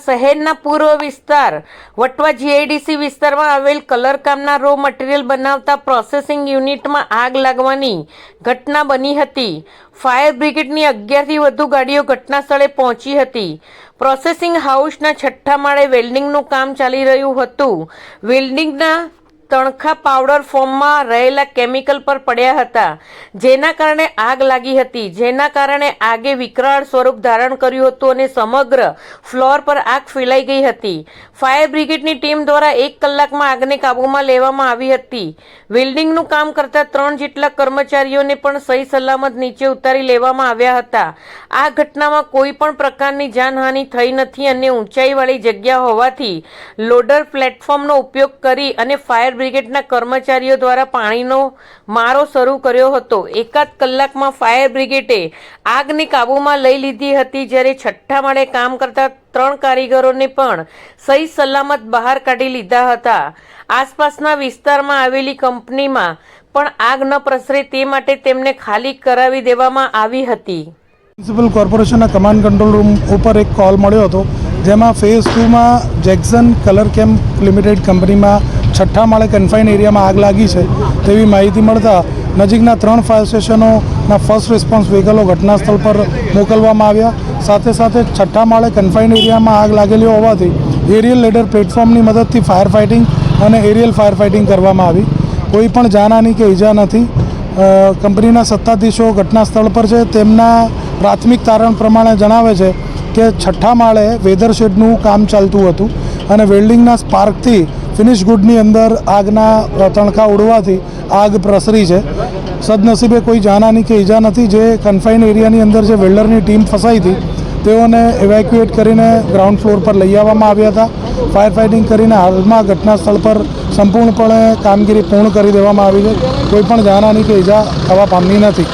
શહેરના પૂર્વ વિસ્તાર વટવા જીઆઈડીસી વિસ્તારમાં આવેલ કલરકામના રો મટીરિયલ બનાવતા પ્રોસેસિંગ યુનિટમાં આગ લાગવાની ઘટના બની હતી। ફાયર બ્રિગેડની 11થી વધુ ગાડીઓ ઘટના સ્થળે પહોંચી હતી। પ્રોસેસિંગ હાઉસના 6થા માળે વેલ્ડિંગનું કામ ચાલી રહ્યું હતું। વેલ્ડિંગના તણખા પાવડર ફોર્મમાં રહેલા કેમિકલ પર પડ્યા હતા, જેના કારણે આગ લાગી હતી, જેના કારણે આગે વિકરાળ સ્વરૂપ ધારણ કર્યું હતું અને સમગ્ર ફ્લોર પર આગ ફેલાઈ ગઈ હતી। ફાયર બ્રિગેડની ટીમ દ્વારા 1 કલાકમાં આગને કાબૂમાં લેવામાં આવી હતી। વેલ્ડિંગનું કામ કરતા 3 જેટલા કર્મચારીઓને પણ સહી સલામત નીચે ઉતારી લેવામાં આવ્યા હતા। આ ઘટનામાં કોઈ પણ પ્રકારની જાનહાનિ થઈ નથી અને ઊંચાઈવાળી જગ્યા હોવાથી લોડર પ્લેટફોર્મનો ઉપયોગ કરી અને ફાયર બ્રિગેડના કર્મચારીઓ દ્વારા પાણીનો મારો શરૂ કર્યો હતો। 1 કલાકમાં ફાયર બ્રિગેડે આગને કાબૂમાં લઈ લીધી હતી, જ્યારે 6થા માળે કામ કરતા 3 કારીગરોને પણ સહી સલામત બહાર કાઢી લીધા હતા। આસપાસના વિસ્તારમાં આવેલી કંપનીમાં પણ આગ ન પ્રસરે તે માટે તેમને ખાલી કરાવી દેવામાં આવી હતી। મ્યુનિસિપલ કોર્પોરેશનના કમાન્ડ કંટ્રોલ રૂમ ઉપર એક કોલ મળ્યો હતો, જેમાં ફેઝ 2માં જેક્સન કલર કેમ લિમિટેડ કંપનીમાં 6થા માળે કન્ફાઇન એરિયામાં આગ લાગી છે તેવી માહિતી મળતા નજીકના 3 ફાયર સ્ટેશનોના ફર્સ્ટ રિસ્પોન્સ વ્હીકલો ઘટના સ્થળ પર મોકલવામાં આવ્યા। સાથે સાથે 6થા માળે કન્ફાઇન એરિયામાં આગ લાગેલી હોવાથી એરિયલ લેડર પ્લેટફોર્મની મદદથી ફાયર ફાઇટિંગ અને એરિયલ ફાયર ફાઇટિંગ કરવામાં આવી। કોઈ પણ જાનહાનિ કે ઈજા નથી। કંપનીના સત્તાધીશો ઘટના સ્થળ પર છે। તેમના પ્રાથમિક તારણ પ્રમાણે જણાવે છે કે 6થા માળે વેધર શેડનું કામ ચાલતું હતું અને વેલ્ડિંગના સ્પાર્કથી ફિનિશ ગુડની અંદર આગના તણખા ઉડવાથી આગ પ્રસરી છે। સદનસીબે કોઈ જાનહાનિ કે ઈજા નથી। જે કન્ફાઇન એરિયાની અંદર જે વેલ્ડરની ટીમ ફસાઈ હતી તેઓને ઇવેક્યુએટ કરીને ગ્રાઉન્ડ ફ્લોર પર લઈ આવવામાં આવ્યા હતા। ફાયર ફાઇટિંગ કરીને હાલમાં ઘટના સ્થળ પર સંપૂર્ણપણે કામગીરી પૂર્ણ કરી દેવામાં આવી છે। કોઈ પણ જાનહાનિ કે ઈજા થવા પામી નથી।